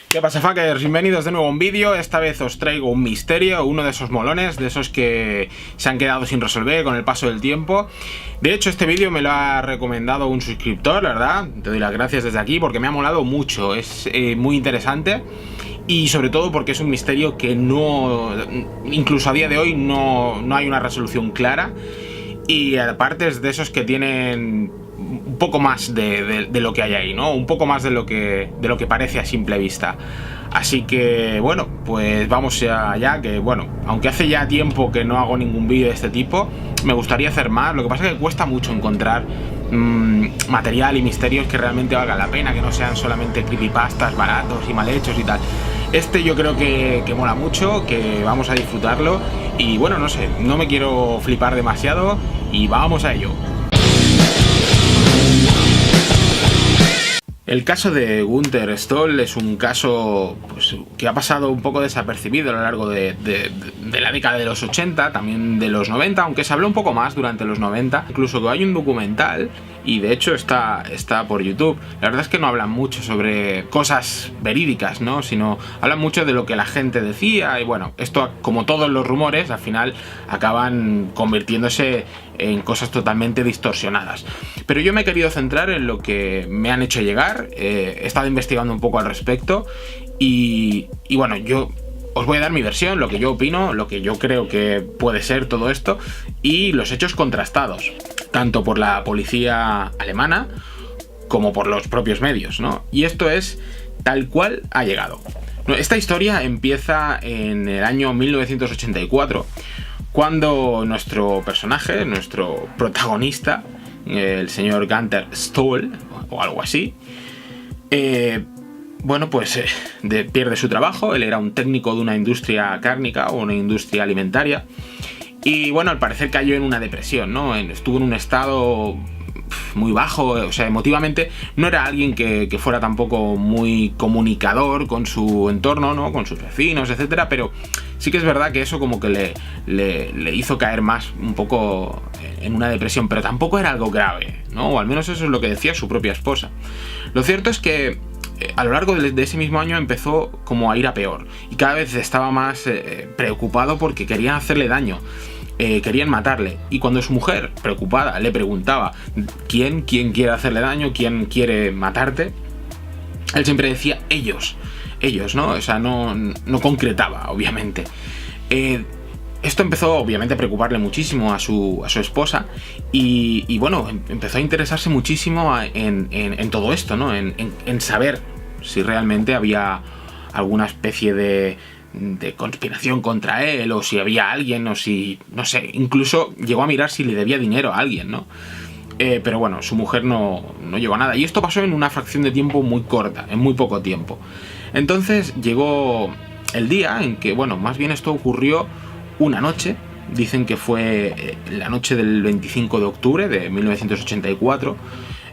¿Qué pasa, fuckers? Bienvenidos de nuevo a un vídeo. Esta vez os traigo un misterio, uno de esos molones, de esos que se han quedado sin resolver con el paso del tiempo. De hecho, este vídeo me lo ha recomendado un suscriptor, la verdad. Te doy las gracias desde aquí porque me ha molado mucho. Es muy interesante y sobre todo porque es un misterio que no, incluso a día de hoy, no hay una resolución clara. Y aparte es de esos que tienen un poco más de lo que hay ahí, ¿no? Un poco más de lo que parece a simple vista. Así que, bueno, pues vamos allá, que bueno, aunque hace ya tiempo que no hago ningún vídeo de este tipo, me gustaría hacer más. Lo que pasa es que cuesta mucho encontrar material y misterios que realmente valgan la pena, que no sean solamente creepypastas baratos y mal hechos y tal. Este yo creo que mola mucho, que vamos a disfrutarlo y bueno, no sé, no me quiero flipar demasiado y vamos a ello. El caso de Gunther Stoll es un caso pues, que ha pasado un poco desapercibido a lo largo de la década de los 80, también de los 90, aunque se habló un poco más durante los 90. Incluso que hay un documental, y de hecho está por YouTube. La verdad es que no hablan mucho sobre cosas verídicas, ¿no? Sino hablan mucho de lo que la gente decía, y bueno, esto, como todos los rumores, al final acaban convirtiéndose en cosas totalmente distorsionadas. Pero yo me he querido centrar en lo que me han hecho llegar. He estado investigando un poco al respecto y bueno, yo os voy a dar mi versión, lo que yo opino, lo que yo creo que puede ser todo esto y los hechos contrastados, tanto por la policía alemana como por los propios medios, ¿no? Y esto es tal cual ha llegado. Esta historia empieza en el año 1984, cuando nuestro personaje, nuestro protagonista, el señor Gunther Stoll, o algo así, bueno, pues pierde su trabajo. Él era un técnico de una industria cárnica o una industria alimentaria. Y bueno, al parecer cayó en una depresión, ¿no? Estuvo en un estado muy bajo, o sea, emotivamente no era alguien que fuera tampoco muy comunicador con su entorno, ¿no? Con sus vecinos, etcétera, pero sí que es verdad que eso como que le hizo caer más un poco en una depresión, pero tampoco era algo grave, ¿no? O al menos eso es lo que decía su propia esposa. Lo cierto es que a lo largo de ese mismo año empezó como a ir a peor y cada vez estaba más preocupado porque querían hacerle daño. Querían matarle, y cuando su mujer, preocupada, le preguntaba ¿quién quiere hacerle daño? ¿Quién quiere matarte? Él siempre decía ellos, ¿no? O sea, no concretaba, obviamente. Esto empezó, obviamente, a preocuparle muchísimo a su esposa y bueno, empezó a interesarse muchísimo en todo esto, ¿no? En saber si realmente había alguna especie de conspiración contra él, o si había alguien, o si, no sé, incluso llegó a mirar si le debía dinero a alguien, ¿no? Pero bueno, su mujer no llegó a nada, y esto pasó en una fracción de tiempo muy corta, en muy poco tiempo. Entonces llegó el día en que, bueno, más bien esto ocurrió una noche. Dicen que fue la noche del 25 de octubre de 1984,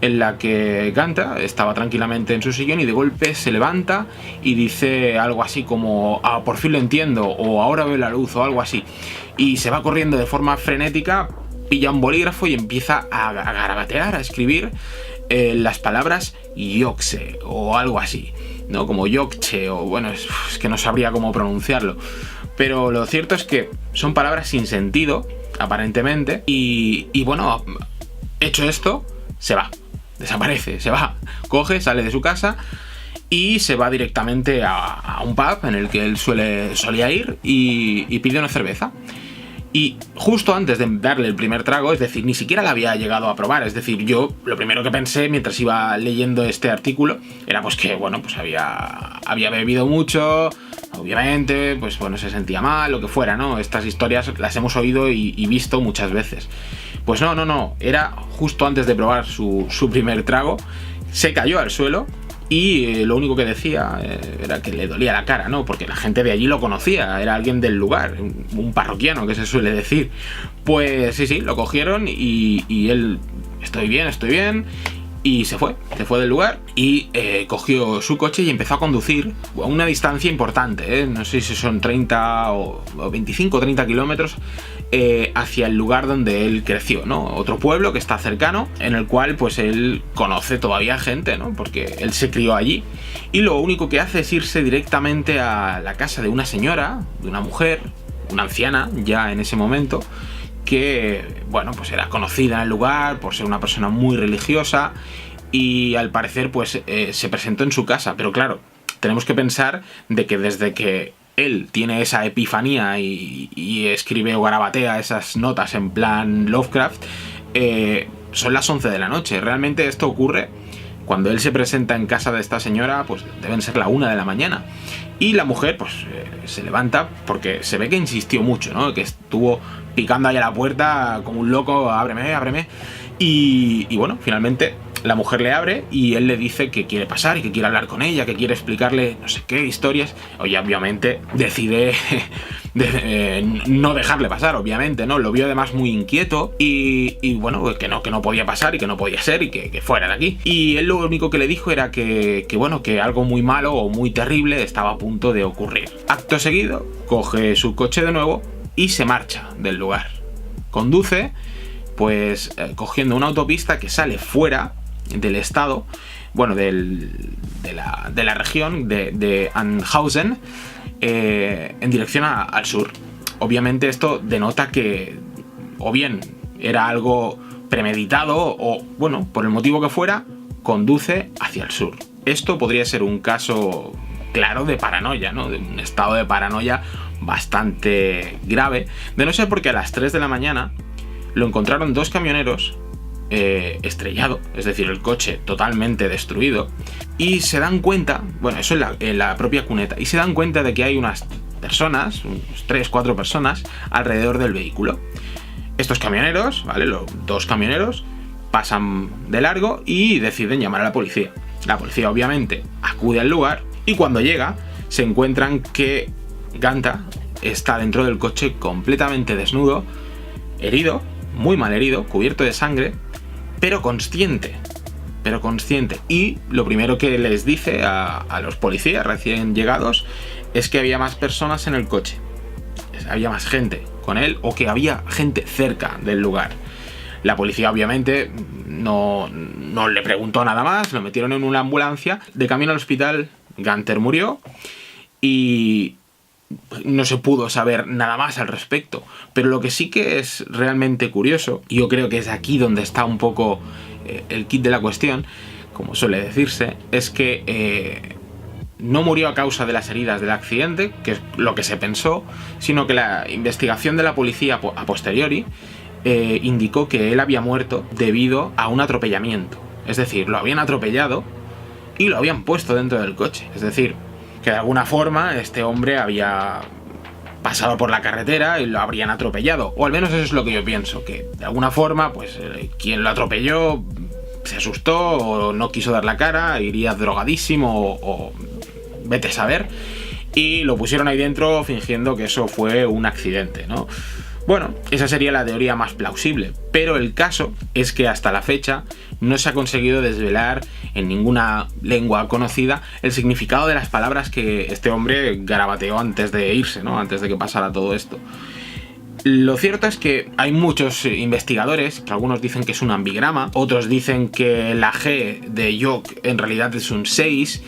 en la que Gunther estaba tranquilamente en su sillón y de golpe se levanta y dice algo así como "ah, por fin lo entiendo", o "ahora veo la luz", o algo así, y se va corriendo de forma frenética, pilla un bolígrafo y empieza a garabatear, a escribir las palabras Yokse o algo así, ¿no? Como Yokche, o bueno, es que no sabría cómo pronunciarlo, pero lo cierto es que son palabras sin sentido, aparentemente, y bueno, hecho esto, se va. Desaparece, se va, sale de su casa y se va directamente a un pub en el que él solía ir y pide una cerveza. Y justo antes de darle el primer trago, es decir, ni siquiera la había llegado a probar, es decir, yo lo primero que pensé mientras iba leyendo este artículo era pues que, bueno, pues había bebido mucho, obviamente, pues bueno, se sentía mal, lo que fuera, ¿no? Estas historias las hemos oído y visto muchas veces. Pues no, era justo antes de probar su primer trago, se cayó al suelo y lo único que decía era que le dolía la cara, ¿no? Porque la gente de allí lo conocía, era alguien del lugar, un parroquiano, que se suele decir. Pues sí, lo cogieron y él, estoy bien, y se fue del lugar y cogió su coche y empezó a conducir a una distancia importante, no sé si son 30 o 25 o 30 kilómetros, hacia el lugar donde él creció, ¿no? Otro pueblo que está cercano, en el cual pues él conoce todavía gente, ¿no? Porque él se crió allí. Y lo único que hace es irse directamente a la casa de una señora, de una mujer, una anciana ya en ese momento, que, bueno, pues era conocida en el lugar por ser una persona muy religiosa y al parecer pues se presentó en su casa. Pero claro, tenemos que pensar de que desde que él tiene esa epifanía y escribe o garabatea esas notas en plan Lovecraft, son las 11 de la noche. Realmente esto ocurre cuando él se presenta en casa de esta señora, pues deben ser la 1 de la mañana. Y la mujer pues se levanta porque se ve que insistió mucho, ¿no? Que estuvo picando ahí a la puerta como un loco, ábreme, ábreme. Y bueno, finalmente la mujer le abre y él le dice que quiere pasar y que quiere hablar con ella, que quiere explicarle no sé qué historias. Oye, obviamente decide no dejarle pasar, obviamente, ¿no? Lo vio además muy inquieto y bueno, pues que no podía pasar y que no podía ser y que fuera de aquí. Y él lo único que le dijo era que bueno, que algo muy malo o muy terrible estaba a punto de ocurrir. Acto seguido, coge su coche de nuevo y se marcha del lugar. Conduce, pues cogiendo una autopista que sale fuera del estado, bueno, de la región de Anhausen, en dirección al sur. Obviamente esto denota que o bien era algo premeditado o, bueno, por el motivo que fuera, conduce hacia el sur. Esto podría ser un caso claro de paranoia, ¿no? De un estado de paranoia bastante grave, de no ser porque a las 3 de la mañana lo encontraron 2 camioneros estrellado, es decir, el coche totalmente destruido, y se dan cuenta, bueno, eso en la propia cuneta, y se dan cuenta de que hay unas personas, unos 3-4 personas alrededor del vehículo. Estos camioneros, ¿vale? Los 2 camioneros pasan de largo y deciden llamar a la policía. La policía obviamente acude al lugar y cuando llega se encuentran que Ganta está dentro del coche completamente desnudo, herido, muy mal herido, cubierto de sangre, pero consciente. Y lo primero que les dice a los policías recién llegados es que había más personas en el coche. Había más gente con él o que había gente cerca del lugar. La policía obviamente no le preguntó nada más, lo metieron en una ambulancia. De camino al hospital, Gunther murió y no se pudo saber nada más al respecto. Pero lo que sí que es realmente curioso, y yo creo que es aquí donde está un poco el kit de la cuestión, como suele decirse, es que no murió a causa de las heridas del accidente, que es lo que se pensó, sino que la investigación de la policía a posteriori indicó que él había muerto debido a un atropellamiento. Es decir, lo habían atropellado y lo habían puesto dentro del coche. Es decir, que de alguna forma este hombre había pasado por la carretera y lo habrían atropellado, o al menos eso es lo que yo pienso, que de alguna forma pues quien lo atropelló se asustó o no quiso dar la cara, iría drogadísimo o vete a saber, y lo pusieron ahí dentro fingiendo que eso fue un accidente, ¿no? Bueno, esa sería la teoría más plausible, pero el caso es que hasta la fecha no se ha conseguido desvelar en ninguna lengua conocida el significado de las palabras que este hombre garabateó antes de irse, ¿no? Antes de que pasara todo esto. Lo cierto es que hay muchos investigadores, que algunos dicen que es un ambigrama, otros dicen que la G de Jock en realidad es un 6.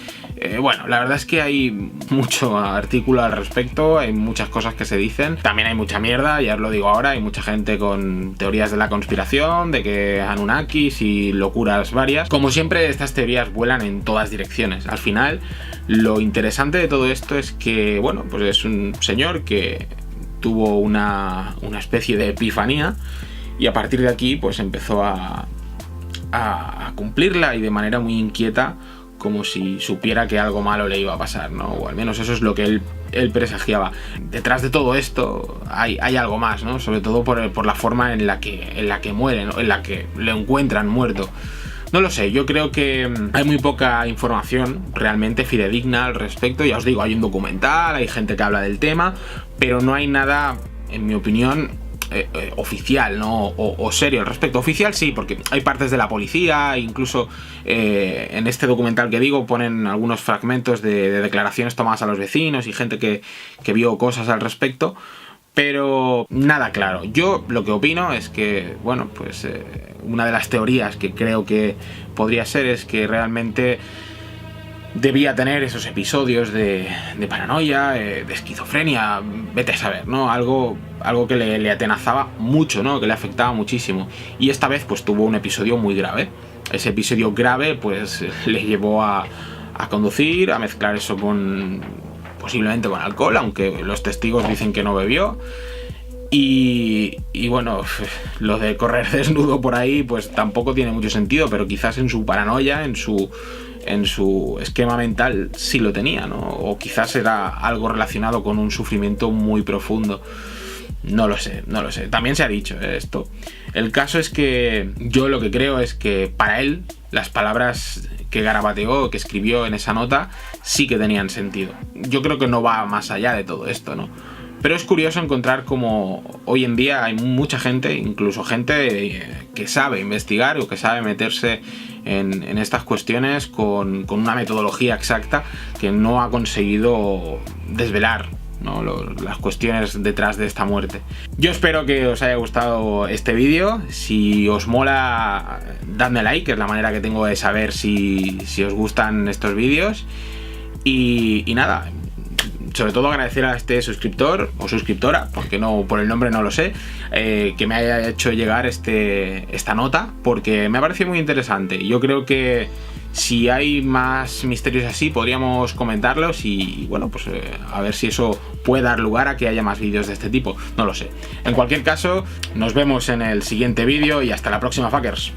Bueno, la verdad es que hay mucho artículo al respecto, hay muchas cosas que se dicen, también hay mucha mierda, ya os lo digo ahora, hay mucha gente con teorías de la conspiración, de que Anunnakis y locuras varias. Como siempre, estas teorías vuelan en todas direcciones. Al final, lo interesante de todo esto es que, bueno, pues es un señor que tuvo una especie de epifanía y a partir de aquí pues empezó a cumplirla y de manera muy inquieta, como si supiera que algo malo le iba a pasar, ¿no? O al menos eso es lo que él presagiaba. Detrás de todo esto hay algo más, ¿no? Sobre todo por la forma en la que muere, ¿no? En la que lo encuentran muerto. No lo sé, yo creo que hay muy poca información realmente fidedigna al respecto. Ya os digo, hay un documental, hay gente que habla del tema, pero no hay nada, en mi opinión, oficial, ¿no? O serio al respecto. Oficial sí, porque hay partes de la policía, incluso en este documental que digo ponen algunos fragmentos de declaraciones tomadas a los vecinos y gente que vio cosas al respecto. pero nada claro. Yo lo que opino es que, bueno, pues una de las teorías que creo que podría ser es que realmente debía tener esos episodios de paranoia, de esquizofrenia, vete a saber, ¿no? Algo que le atenazaba mucho, ¿no? Que le afectaba muchísimo. Y esta vez pues tuvo un episodio muy grave. Ese episodio grave pues le llevó a conducir, a mezclar eso posiblemente con alcohol, aunque los testigos dicen que no bebió. Y bueno, lo de correr desnudo por ahí pues tampoco tiene mucho sentido, pero quizás en su paranoia, en su esquema mental sí lo tenía, ¿no? O quizás era algo relacionado con un sufrimiento muy profundo. No lo sé. También se ha dicho esto. El caso es que yo lo que creo es que para él las palabras que garabateó, que escribió en esa nota, sí que tenían sentido. Yo creo que no va más allá de todo esto, ¿no? Pero es curioso encontrar como hoy en día hay mucha gente, incluso gente que sabe investigar o que sabe meterse en estas cuestiones con una metodología exacta, que no ha conseguido desvelar, ¿no? Las cuestiones detrás de esta muerte. Yo espero que os haya gustado este vídeo. Si os mola, dadme like, que es la manera que tengo de saber si os gustan estos vídeos. Y nada, sobre todo agradecer a este suscriptor o suscriptora, porque no, por el nombre no lo sé, que me haya hecho llegar esta nota, porque me ha parecido muy interesante. Yo creo que si hay más misterios así podríamos comentarlos y bueno, pues a ver si eso puede dar lugar a que haya más vídeos de este tipo, no lo sé. En cualquier caso, nos vemos en el siguiente vídeo y hasta la próxima, fuckers.